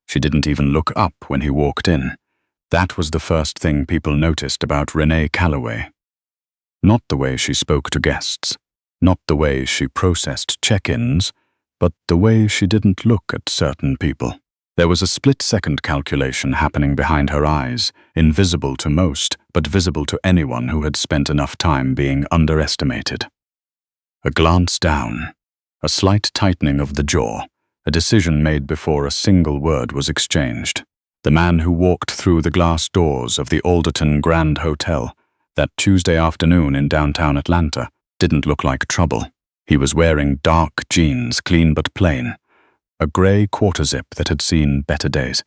She didn't even look up when he walked in. That was the first thing people noticed about Renee Calloway. Not the way she spoke to guests, not the way she processed check-ins, but the way she didn't look at certain people. There was a split-second calculation happening behind her eyes, invisible to most, but visible to anyone who had spent enough time being underestimated. A glance down, a slight tightening of the jaw, a decision made before a single word was exchanged. The man who walked through the glass doors of the Alderton Grand Hotel that Tuesday afternoon in downtown Atlanta didn't look like trouble. He was wearing dark jeans, clean but plain, a grey quarter-zip that had seen better days,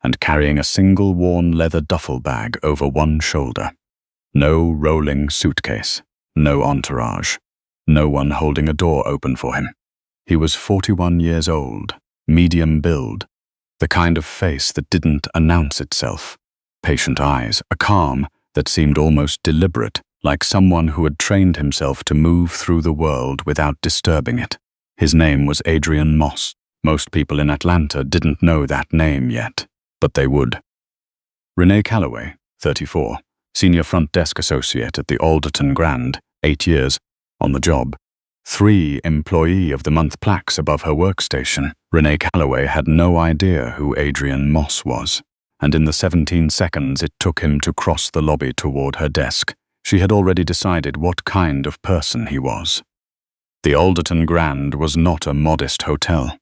and carrying a single worn leather duffel bag over one shoulder. No rolling suitcase, no entourage, no one holding a door open for him. He was 41 years old, medium build, the kind of face that didn't announce itself, patient eyes, a calm that seemed almost deliberate, like someone who had trained himself to move through the world without disturbing it. His name was Adrian Moss. Most people in Atlanta didn't know that name yet, but they would. Renee Calloway, 34, senior front desk associate at the Alderton Grand, 8 years, on the job. 3 Employee of the Month plaques above her workstation. Renee Calloway had no idea who Adrian Moss was, and in the 17 seconds it took him to cross the lobby toward her desk, she had already decided what kind of person he was. The Alderton Grand was not a modest hotel.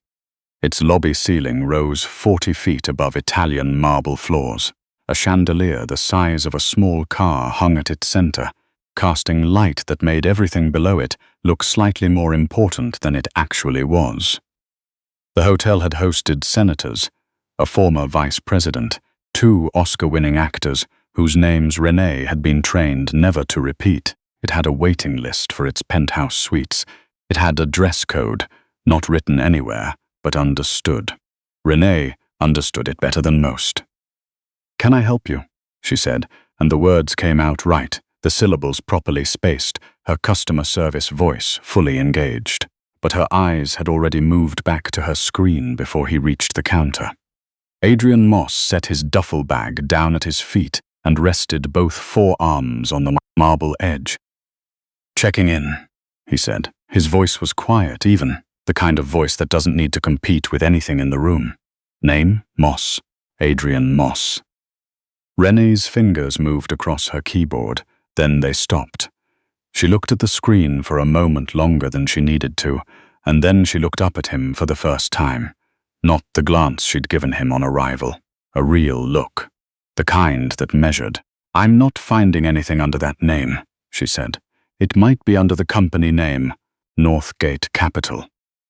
Its lobby ceiling rose 40 feet above Italian marble floors. A chandelier the size of a small car hung at its center, casting light that made everything below it look slightly more important than it actually was. The hotel had hosted senators, a former vice president, 2 Oscar-winning actors whose names Renee had been trained never to repeat. It had a waiting list for its penthouse suites. It had a dress code, not written anywhere, but understood. Renee understood it better than most. "Can I help you?" she said, and the words came out right, the syllables properly spaced, her customer service voice fully engaged. But her eyes had already moved back to her screen before he reached the counter. Adrian Moss set his duffel bag down at his feet and rested both forearms on the marble edge. "Checking in," he said. His voice was quiet, even, the kind of voice that doesn't need to compete with anything in the room. Name? Moss. Adrian Moss. Renee's fingers moved across her keyboard, then they stopped. She looked at the screen for a moment longer than she needed to, and then she looked up at him for the first time. Not the glance she'd given him on arrival. A real look. The kind that measured. "I'm not finding anything under that name," she said. "It might be under the company name, Northgate Capital."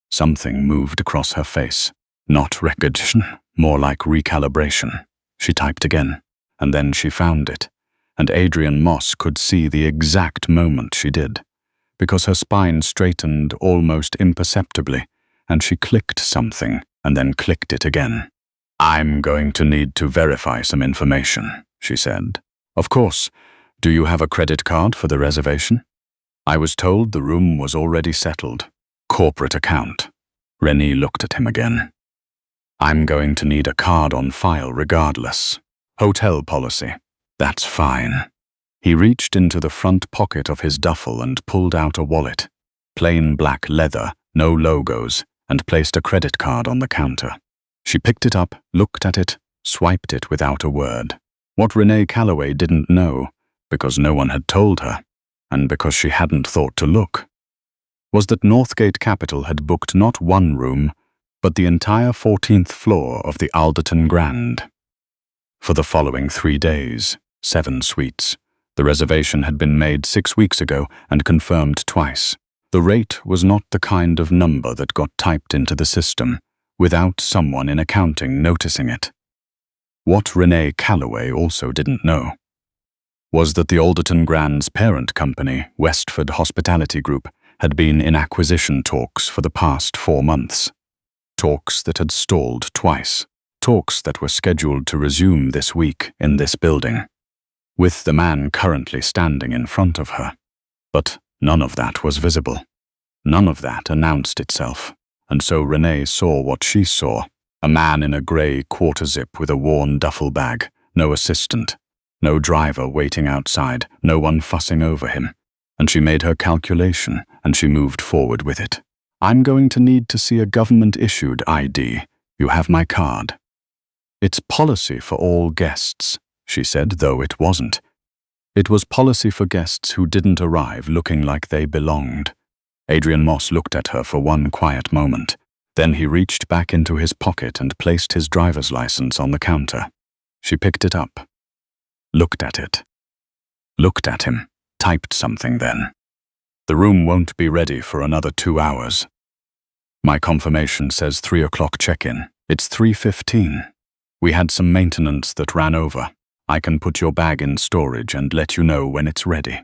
Something moved across her face. Not recognition, more like recalibration. She typed again, and then she found it. And Adrian Moss could see the exact moment she did, because her spine straightened almost imperceptibly, and she clicked something, and then clicked it again. "I'm going to need to verify some information," she said. "Of course. Do you have a credit card for the reservation?" "I was told the room was already settled. Corporate account." Renee looked at him again. "I'm going to need a card on file regardless. Hotel policy." "That's fine." He reached into the front pocket of his duffel and pulled out a wallet. Plain black leather, no logos, and placed a credit card on the counter. She picked it up, looked at it, swiped it without a word. What Renee Calloway didn't know, because no one had told her, and because she hadn't thought to look, was that Northgate Capital had booked not one room, but the entire 14th floor of the Alderton Grand. For the following 3 days, 7 suites. The reservation had been made 6 weeks ago and confirmed twice. The rate was not the kind of number that got typed into the system, without someone in accounting noticing it. What Renee Calloway also didn't know was that the Alderton Grand's parent company, Westford Hospitality Group, had been in acquisition talks for the past 4 months. Talks that had stalled twice. Talks that were scheduled to resume this week in this building, with the man currently standing in front of her. But none of that was visible. None of that announced itself, and so Renee saw what she saw, A man in a grey quarter-zip with a worn duffel bag, no assistant, no driver waiting outside, no one fussing over him. And she made her calculation, and she moved forward with it. I'm going to need to see a government-issued ID. You have my card. It's policy for all guests, she said, though it wasn't. It was policy for guests who didn't arrive looking like they belonged. Adrian Moss looked at her for one quiet moment. Then he reached back into his pocket and placed his driver's license on the counter. She picked it up, looked at it, looked at him, typed something then. The room won't be ready for another 2 hours. My confirmation says 3 o'clock check-in. It's 3:15. We had some maintenance that ran over. I can put your bag in storage and let you know when it's ready.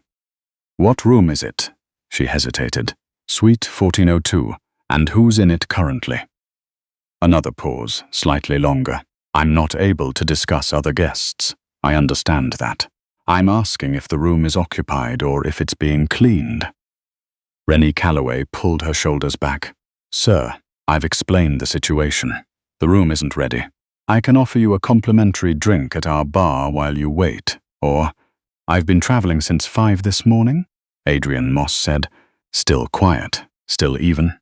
What room is it? She hesitated. Suite 1402. And who's in it currently? Another pause, slightly longer. I'm not able to discuss other guests. I understand that. I'm asking if the room is occupied or if it's being cleaned. Renee Calloway pulled her shoulders back. Sir, I've explained the situation. The room isn't ready. I can offer you a complimentary drink at our bar while you wait. Or, I've been traveling since 5 this morning, Adrian Moss said, still quiet, still even.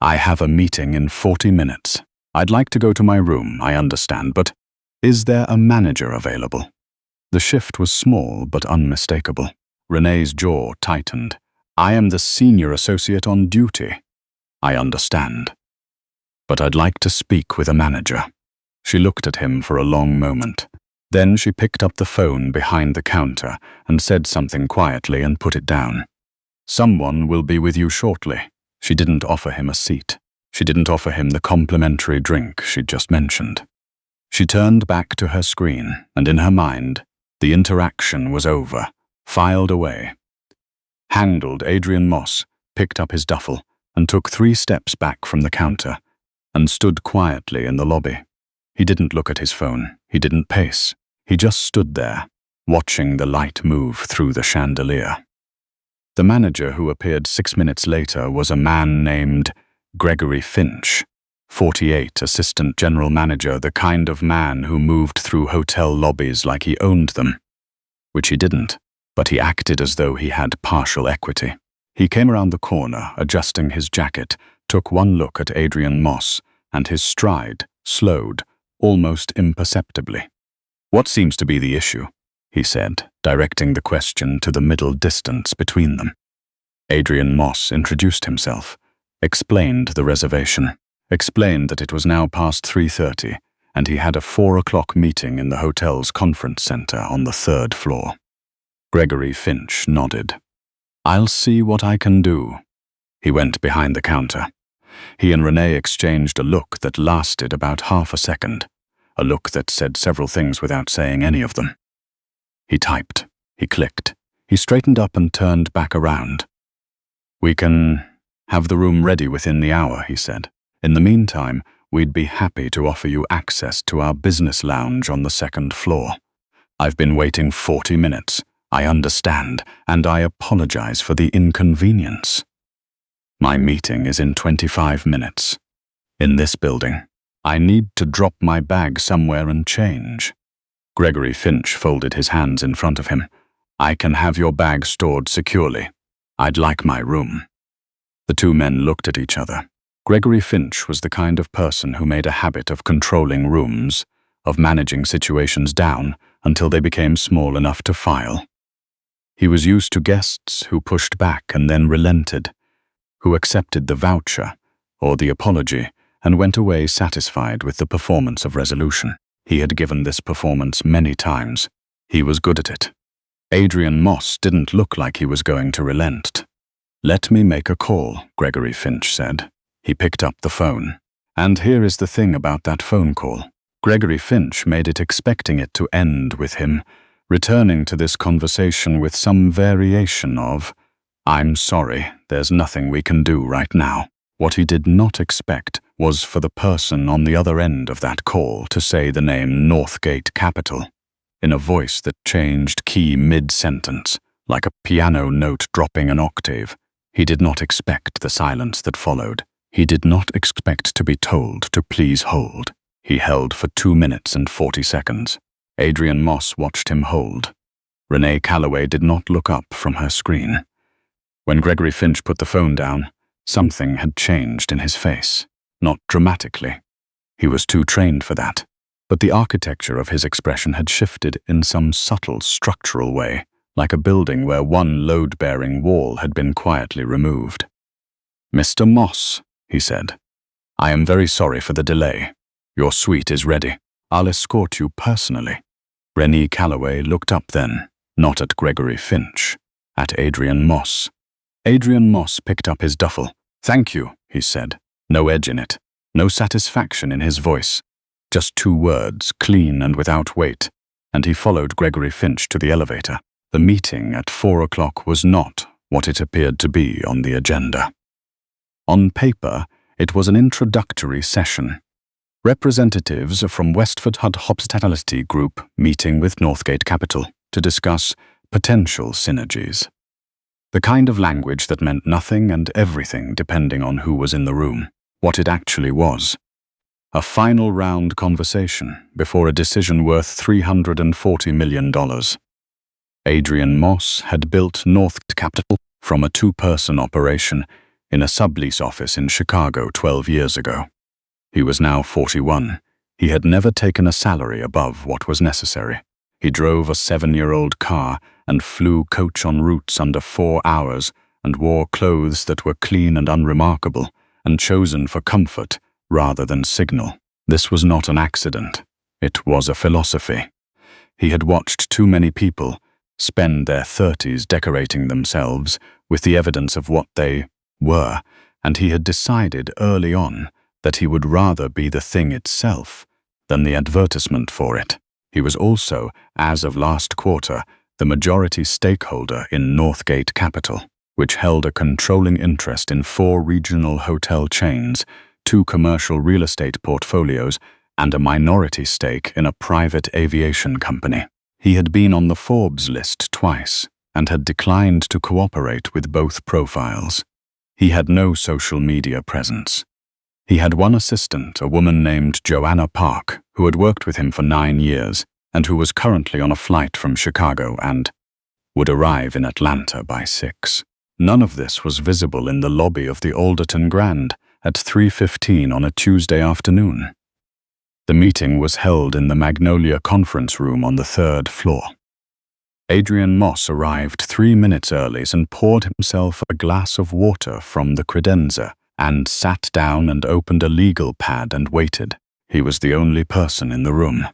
I have a meeting in 40 minutes. I'd like to go to my room, I understand, but is there a manager available? The shift was small but unmistakable. Renee's jaw tightened. I am the senior associate on duty. I understand. But I'd like to speak with a manager. She looked at him for a long moment. Then she picked up the phone behind the counter and said something quietly and put it down. Someone will be with you shortly. She didn't offer him a seat. She didn't offer him the complimentary drink she'd just mentioned. She turned back to her screen, and in her mind, the interaction was over, filed away. Handled Adrian Moss picked up his duffel and took 3 steps back from the counter and stood quietly in the lobby. He didn't look at his phone. He didn't pace. He just stood there, watching the light move through the chandelier. The manager who appeared 6 minutes later was a man named Gregory Finch, 48, assistant general manager, the kind of man who moved through hotel lobbies like he owned them. Which he didn't, but he acted as though he had partial equity. He came around the corner, adjusting his jacket, took one look at Adrian Moss, and his stride slowed, almost imperceptibly. What seems to be the issue? He said, directing the question to the middle distance between them. Adrian Moss introduced himself, explained the reservation, explained that it was now past 3:30, and he had a 4 o'clock meeting in the hotel's conference center on the 3rd floor. Gregory Finch nodded. I'll see what I can do. He went behind the counter. He and Renee exchanged a look that lasted about half a second, a look that said several things without saying any of them. He typed, he clicked, he straightened up and turned back around. We can have the room ready within the hour, he said. In the meantime, we'd be happy to offer you access to our business lounge on the 2nd floor. I've been waiting 40 minutes. I understand, and I apologize for the inconvenience. My meeting is in 25 minutes. In this building. I need to drop my bag somewhere and change. Gregory Finch folded his hands in front of him. I can have your bag stored securely. I'd like my room. The 2 men looked at each other. Gregory Finch was the kind of person who made a habit of controlling rooms, of managing situations down until they became small enough to file. He was used to guests who pushed back and then relented, who accepted the voucher or the apology and went away satisfied with the performance of resolution. He had given this performance many times. He was good at it. Adrian Moss didn't look like he was going to relent. Let me make a call, Gregory Finch said. He picked up the phone. And here is the thing about that phone call. Gregory Finch made it expecting it to end with him returning to this conversation with some variation of, I'm sorry, there's nothing we can do right now. What he did not expect was for the person on the other end of that call to say the name Northgate Capital in a voice that changed key mid-sentence, like a piano note dropping an octave. He did not expect the silence that followed. He did not expect to be told to please hold. He held for 2 minutes and 40 seconds. Adrian Moss watched him hold. Renee Calloway did not look up from her screen. When Gregory Finch put the phone down, something had changed in his face. Not dramatically. He was too trained for that. But the architecture of his expression had shifted in some subtle structural way, like a building where one load-bearing wall had been quietly removed. "Mr. Moss," he said, "I am very sorry for the delay. Your suite is ready. I'll escort you personally." Renee Calloway looked up then, not at Gregory Finch, at Adrian Moss. Adrian Moss picked up his duffel. "Thank you," he said. No edge in it, no satisfaction in his voice. Just 2 words, clean and without weight, and he followed Gregory Finch to the elevator. The meeting at 4 o'clock was not what it appeared to be on the agenda. On paper, it was an introductory session. Representatives from Westford Hud Hospitality Group meeting with Northgate Capital to discuss potential synergies. The kind of language that meant nothing and everything depending on who was in the room, what it actually was. A final round conversation before a decision worth $340 million. Adrian Moss had built Northgate Capital from a 2-person operation in a sublease office in Chicago 12 years ago. He was now 41. He had never taken a salary above what was necessary. He drove a 7-year-old car and flew coach on routes under 4 hours and wore clothes that were clean and unremarkable and chosen for comfort rather than signal. This was not an accident. It was a philosophy. He had watched too many people spend their 30s decorating themselves with the evidence of what they were, and he had decided early on that he would rather be the thing itself than the advertisement for it. He was also, as of last quarter, the majority stakeholder in Northgate Capital, which held a controlling interest in 4 regional hotel chains, 2 commercial real estate portfolios, and a minority stake in a private aviation company. He had been on the Forbes list twice and had declined to cooperate with both profiles. He had no social media presence. He had one assistant, a woman named Joanna Park, who had worked with him for 9 years and who was currently on a flight from Chicago and would arrive in Atlanta by 6. None of this was visible in the lobby of the Alderton Grand at 3:15 on a Tuesday afternoon. The meeting was held in the Magnolia Conference Room on the 3rd floor. Adrian Moss arrived 3 minutes early and poured himself a glass of water from the credenza and sat down and opened a legal pad and waited. He was the only person in the room.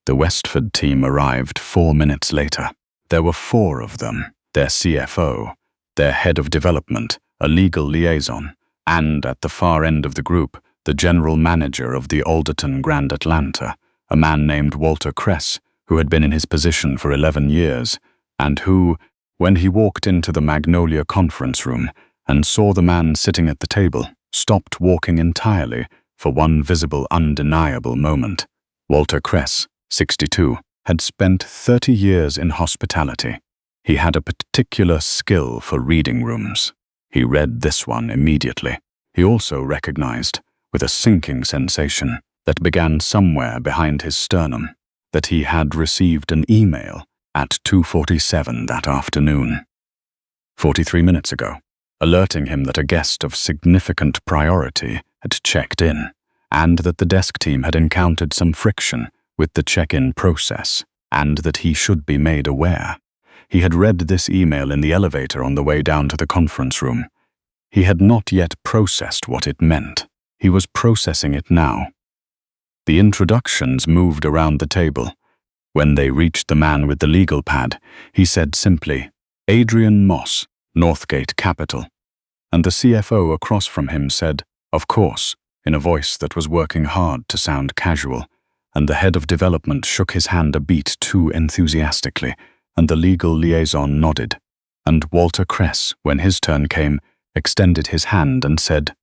The Westford team arrived 4 minutes later. There were 4 of them, their CFO, their head of development, a legal liaison, and at the far end of the group, the general manager of the Alderton Grand Atlanta, a man named Walter Kress, who had been in his position for 11 years, and who, when he walked into the Magnolia conference room and saw the man sitting at the table, stopped walking entirely for one visible, undeniable moment. Walter Kress, 62, had spent 30 years in hospitality. He had a particular skill for reading rooms. He read this one immediately. He also recognized, with a sinking sensation that began somewhere behind his sternum, that he had received an email at 2:47 that afternoon, 43 minutes ago, alerting him that a guest of significant priority had checked in, and that the desk team had encountered some friction with the check-in process, and that he should be made aware. He had read this email in the elevator on the way down to the conference room. He had not yet processed what it meant. He was processing it now. The introductions moved around the table. When they reached the man with the legal pad, he said simply, "Adrian Moss, Northgate Capital." And the CFO across from him said, "Of course," in a voice that was working hard to sound casual, and the head of development shook his hand a beat too enthusiastically, and the legal liaison nodded. And Walter Kress, when his turn came, extended his hand and said,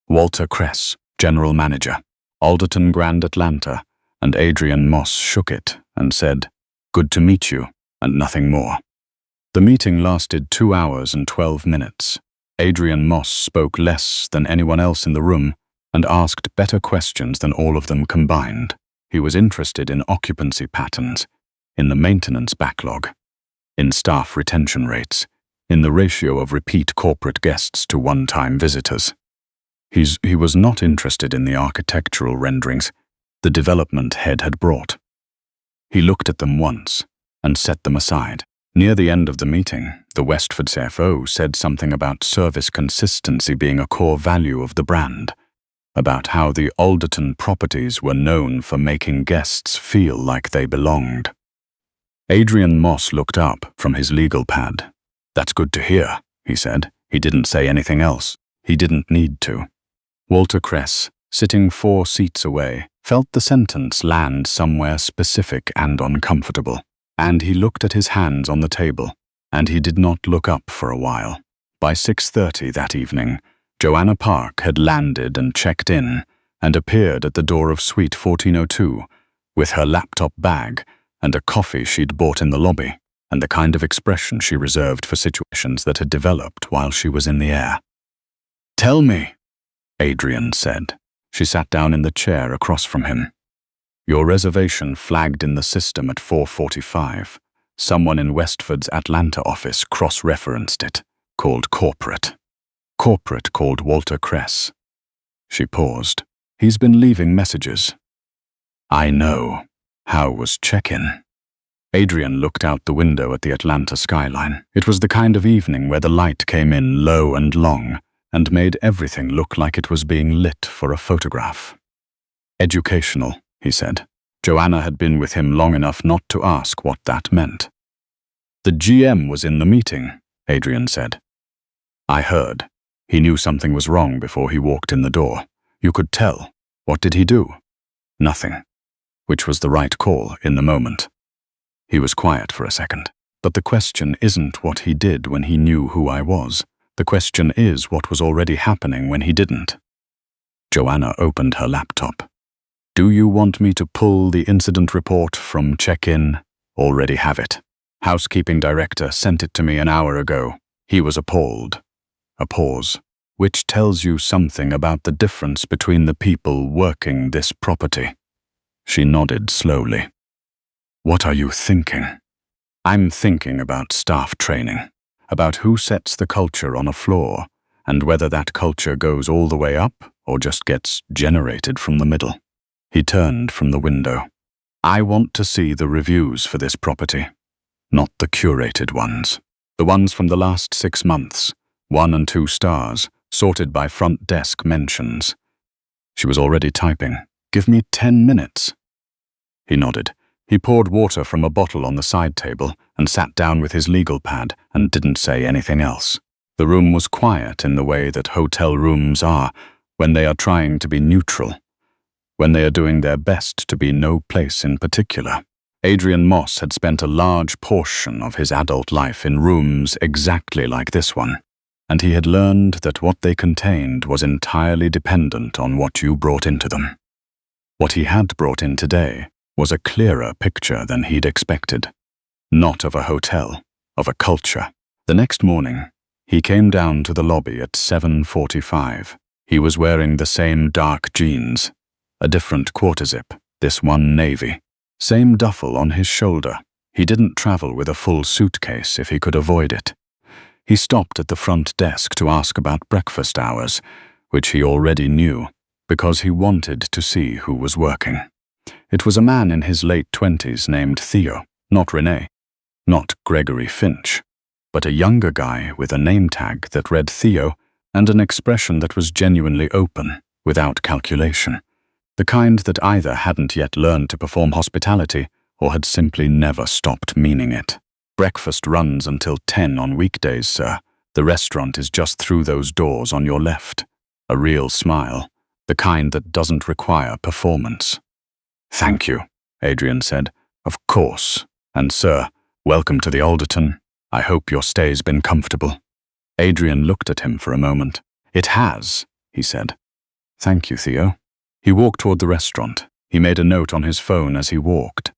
"Walter Kress, General Manager, Alderton Grand Atlanta," and Adrian Moss shook it and said, "Good to meet you," and nothing more. The meeting lasted 2 hours and 12 minutes. Adrian Moss spoke less than anyone else in the room and asked better questions than all of them combined. He was interested in occupancy patterns, in the maintenance backlog, in staff retention rates, in the ratio of repeat corporate guests to one-time visitors. He was not interested in the architectural renderings the development head had brought. He looked at them once and set them aside. Near the end of the meeting, the Westford CFO said something about service consistency being a core value of the brand, about how the Alderton properties were known for making guests feel like they belonged. Adrian Moss looked up from his legal pad. "That's good to hear," he said. He didn't say anything else. He didn't need to. Walter Kress, sitting 4 seats away, felt the sentence land somewhere specific and uncomfortable, and he looked at his hands on the table, and he did not look up for a while. By 6:30 that evening, Joanna Park had landed and checked in and appeared at the door of Suite 1402 with her laptop bag and a coffee she'd bought in the lobby, and the kind of expression she reserved for situations that had developed while she was in the air. "Tell me," Adrian said. She sat down in the chair across from him. "Your reservation flagged in the system at 4:45. Someone in Westford's Atlanta office cross-referenced it, called corporate. Corporate called Walter Kress." She paused. "He's been leaving messages." "I know. How was check-in?" Adrian looked out the window at the Atlanta skyline. It was the kind of evening where the light came in low and long and made everything look like it was being lit for a photograph. "Educational," he said. Joanna had been with him long enough not to ask what that meant. "The GM was in the meeting," Adrian said. "I heard. He knew something was wrong before he walked in the door. You could tell. What did he do?" "Nothing," which was the right call in the moment. He was quiet for a second. "But the question isn't what he did when he knew who I was. The question is what was already happening when he didn't." Joanna opened her laptop. "Do you want me to pull the incident report from check-in?" "Already have it. Housekeeping director sent it to me an hour ago. He was appalled." A pause. "Which tells you something about the difference between the people working this property." She nodded slowly. "What are you thinking?" "I'm thinking about staff training, about who sets the culture on a floor, and whether that culture goes all the way up or just gets generated from the middle." He turned from the window. "I want to see the reviews for this property, not the curated ones. The ones from the last 6 months, 1 and 2 stars, sorted by front desk mentions." She was already typing. "Give me 10 minutes." He nodded. He poured water from a bottle on the side table and sat down with his legal pad and didn't say anything else. The room was quiet in the way that hotel rooms are when they are trying to be neutral, when they are doing their best to be no place in particular. Adrian Moss had spent a large portion of his adult life in rooms exactly like this one, and he had learned that what they contained was entirely dependent on what you brought into them. What he had brought in today was a clearer picture than he'd expected. Not of a hotel, of a culture. The next morning, he came down to the lobby at 7:45. He was wearing the same dark jeans, a different quarter zip, this one navy. Same duffel on his shoulder. He didn't travel with a full suitcase if he could avoid it. He stopped at the front desk to ask about breakfast hours, which he already knew, because he wanted to see who was working. It was a man in his late 20s named Theo, not Renee, not Gregory Finch, but a younger guy with a name tag that read Theo and an expression that was genuinely open, without calculation. The kind that either hadn't yet learned to perform hospitality or had simply never stopped meaning it. "Breakfast runs until 10 on weekdays, sir. The restaurant is just through those doors on your left." A real smile, the kind that doesn't require performance. "Thank you," Adrian said. "Of course. And sir, welcome to the Alderton. I hope your stay's been comfortable." Adrian looked at him for a moment. "It has," he said. "Thank you, Theo." He walked toward the restaurant. He made a note on his phone as he walked.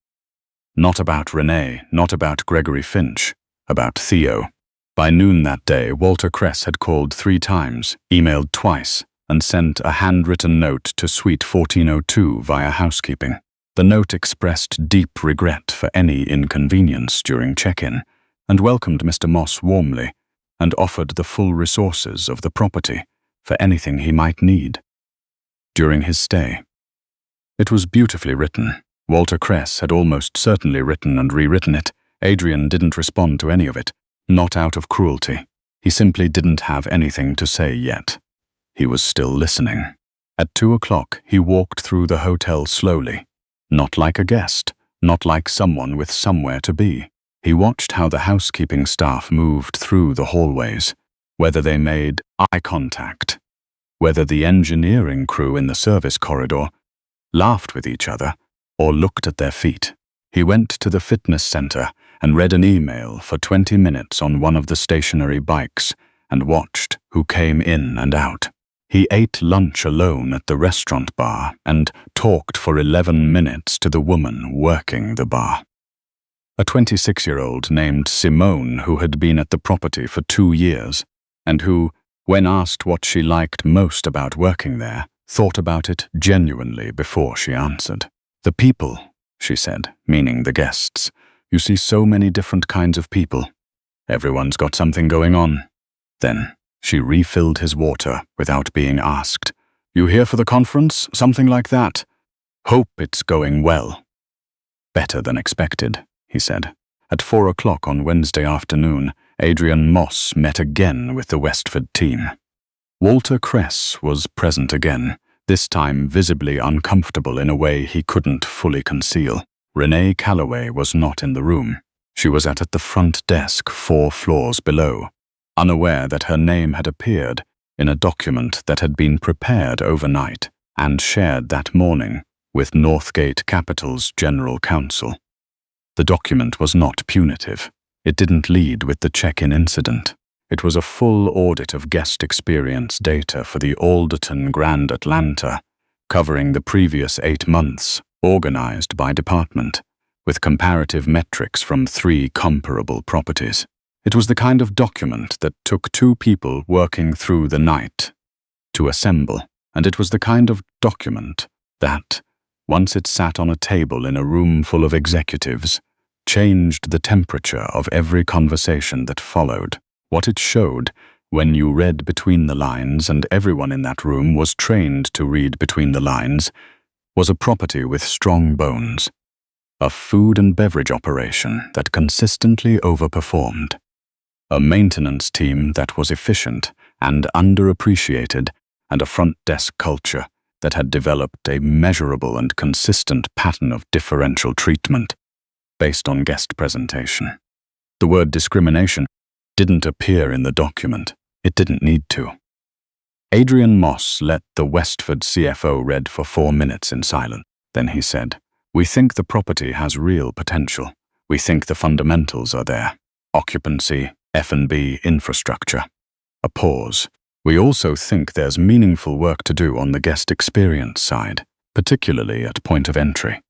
Not about Renee, not about Gregory Finch, about Theo. By noon that day, Walter Kress had called 3 times, emailed twice, and sent a handwritten note to Suite 1402 via housekeeping. The note expressed deep regret for any inconvenience during check-in, and welcomed Mr. Moss warmly, and offered the full resources of the property for anything he might need during his stay. It was beautifully written. Walter Kress had almost certainly written and rewritten it. Adrian didn't respond to any of it, not out of cruelty. He simply didn't have anything to say yet. He was still listening. At 2 o'clock, he walked through the hotel slowly, not like a guest, not like someone with somewhere to be. He watched how the housekeeping staff moved through the hallways, whether they made eye contact, whether the engineering crew in the service corridor laughed with each other or looked at their feet. He went to the fitness center and read an email for 20 minutes on one of the stationary bikes and watched who came in and out. He ate lunch alone at the restaurant bar and talked for 11 minutes to the woman working the bar. A 26-year-old named Simone who had been at the property for 2 years and who, when asked what she liked most about working there, thought about it genuinely before she answered. "The people," she said, meaning the guests. "You see so many different kinds of people. Everyone's got something going on." Then she refilled his water without being asked. "You here for the conference? Something like that. Hope it's going well." "Better than expected," he said. At 4 o'clock on Wednesday afternoon, Adrian Moss met again with the Westford team. Walter Kress was present again, this time visibly uncomfortable in a way he couldn't fully conceal. Renee Calloway was not in the room. She was at the front desk 4 floors below, unaware that her name had appeared in a document that had been prepared overnight and shared that morning with Northgate Capital's General Counsel. The document was not punitive. It didn't lead with the check-in incident. It was a full audit of guest experience data for the Alderton Grand Atlanta, covering the previous 8 months, organized by department, with comparative metrics from 3 comparable properties. It was the kind of document that took 2 people working through the night to assemble, and it was the kind of document that, once it sat on a table in a room full of executives, changed the temperature of every conversation that followed. What it showed, when you read between the lines, and everyone in that room was trained to read between the lines, was a property with strong bones, a food and beverage operation that consistently overperformed, a maintenance team that was efficient and underappreciated, and a front desk culture that had developed a measurable and consistent pattern of differential treatment based on guest presentation. The word discrimination didn't appear in the document. It didn't need to. Adrian Moss let the Westford CFO read for 4 minutes in silence. Then he said, "We think the property has real potential. We think the fundamentals are there. Occupancy, F&B, infrastructure." A pause. "We also think there's meaningful work to do on the guest experience side, particularly at point of entry."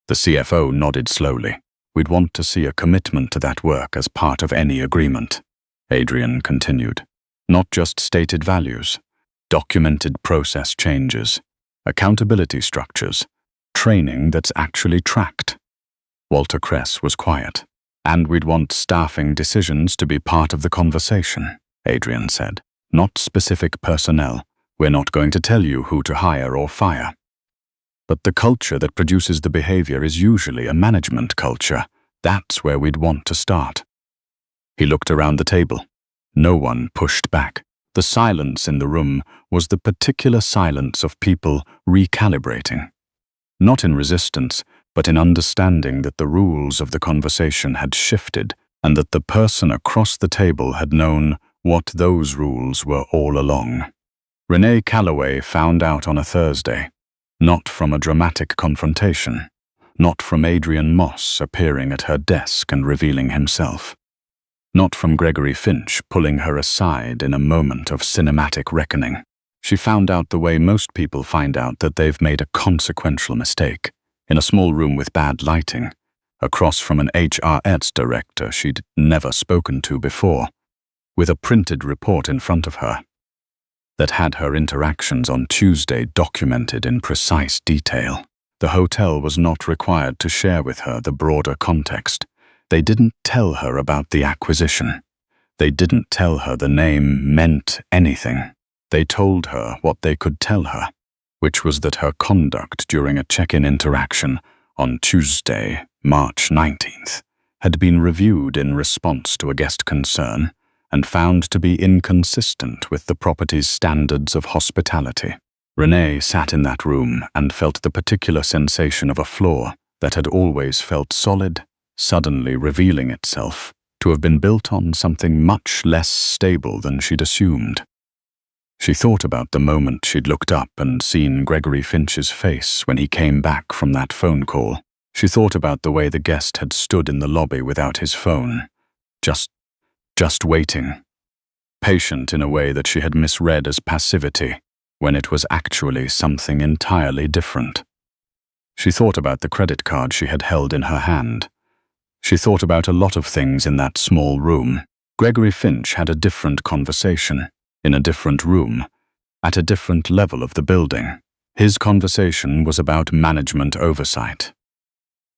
The CFO nodded slowly. "We'd want to see a commitment to that work as part of any agreement." Adrian continued. "Not just stated values, documented process changes, accountability structures, training that's actually tracked." Walter Kress was quiet. "And we'd want staffing decisions to be part of the conversation," Adrian said. "Not specific personnel. We're not going to tell you who to hire or fire. But the culture that produces the behavior is usually a management culture. That's where we'd want to start." He looked around the table. No one pushed back. The silence in the room was the particular silence of people recalibrating. Not in resistance, but in understanding that the rules of the conversation had shifted and that the person across the table had known what those rules were all along. Renee Calloway found out on a Thursday, not from a dramatic confrontation, not from Adrian Moss appearing at her desk and revealing himself, not from Gregory Finch pulling her aside in a moment of cinematic reckoning. She found out the way most people find out that they've made a consequential mistake, in a small room with bad lighting, across from an HRS director she'd never spoken to before, with a printed report in front of her that had her interactions on Tuesday documented in precise detail. The hotel was not required to share with her the broader context. They didn't tell her about the acquisition. They didn't tell her the name meant anything. They told her what they could tell her, which was that her conduct during a check-in interaction on Tuesday, March 19th, had been reviewed in response to a guest concern and found to be inconsistent with the property's standards of hospitality. Renee sat in that room and felt the particular sensation of a floor that had always felt solid, suddenly revealing itself to have been built on something much less stable than she'd assumed. She thought about the moment she'd looked up and seen Gregory Finch's face when he came back from that phone call. She thought about the way the guest had stood in the lobby without his phone, just waiting, patient in a way that she had misread as passivity, when it was actually something entirely different. She thought about the credit card she had held in her hand. She thought about a lot of things in that small room. Gregory Finch had a different conversation, in a different room, at a different level of the building. His conversation was about management oversight,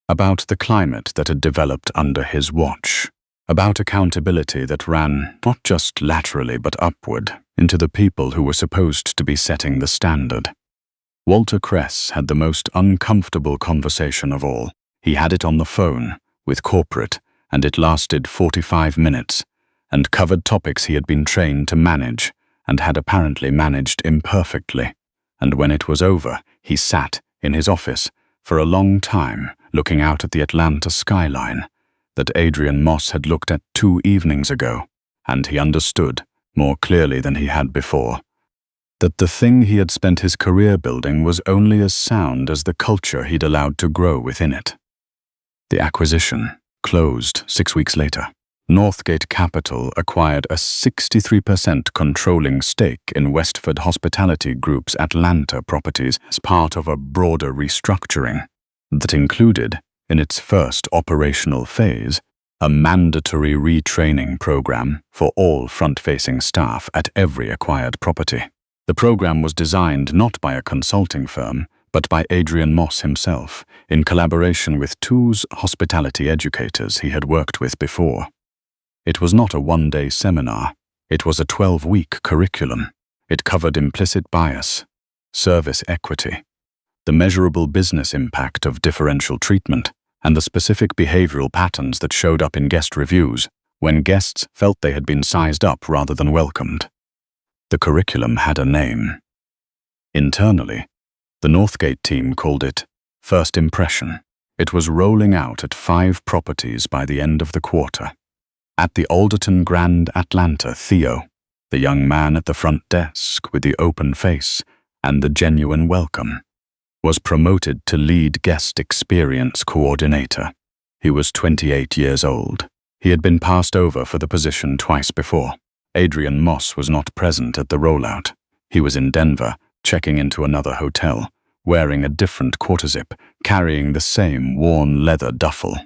about the climate that had developed under his watch, about accountability that ran not just laterally but upward into the people who were supposed to be setting the standard. Walter Kress had the most uncomfortable conversation of all. He had it on the phone with corporate, and it lasted 45 minutes and covered topics he had been trained to manage and had apparently managed imperfectly. And when it was over, he sat in his office for a long time looking out at the Atlanta skyline that Adrian Moss had looked at 2 evenings ago, and he understood, more clearly than he had before, that the thing he had spent his career building was only as sound as the culture he'd allowed to grow within it. The acquisition closed 6 weeks later. Northgate Capital acquired a 63% controlling stake in Westford Hospitality Group's Atlanta properties as part of a broader restructuring that included, in its first operational phase, a mandatory retraining program for all front-facing staff at every acquired property. The program was designed not by a consulting firm, but by Adrian Moss himself, in collaboration with 2 hospitality educators he had worked with before. It was not a one-day seminar. It was a 12-week curriculum. It covered implicit bias, service equity, the measurable business impact of differential treatment, and the specific behavioral patterns that showed up in guest reviews when guests felt they had been sized up rather than welcomed. The curriculum had a name. Internally, the Northgate team called it First Impression. It was rolling out at 5 properties by the end of the quarter. At the Alderton Grand Atlanta, Theo, the young man at the front desk with the open face and the genuine welcome, was promoted to lead guest experience coordinator. He was 28 years old. He had been passed over for the position twice before. Adrian Moss was not present at the rollout. He was in Denver, checking into another hotel, wearing a different quarter-zip, carrying the same worn leather duffel.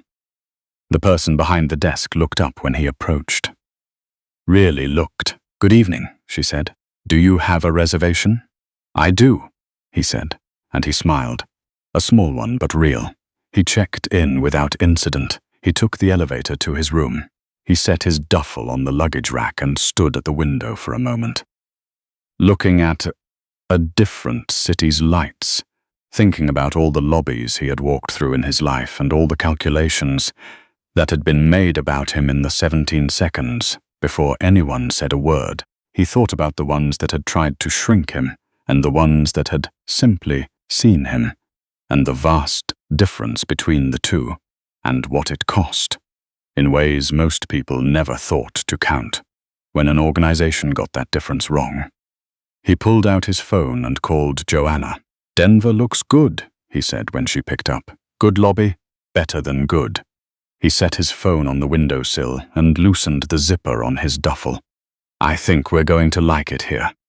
The person behind the desk looked up when he approached. Really looked. "Good evening," she said. "Do you have a reservation?" "I do," he said, and he smiled. A small one, but real. He checked in without incident. He took the elevator to his room. He set his duffel on the luggage rack and stood at the window for a moment, looking at a different city's lights, thinking about all the lobbies he had walked through in his life and all the calculations that had been made about him in the 17 seconds before anyone said a word. He thought about the ones that had tried to shrink him and the ones that had simply seen him, and the vast difference between the two, and what it cost, in ways most people never thought to count, when an organization got that difference wrong. He pulled out his phone and called Joanna. "Denver looks good," he said when she picked up. "Good lobby? Better than good." He set his phone on the windowsill and loosened the zipper on his duffel. "I think we're going to like it here."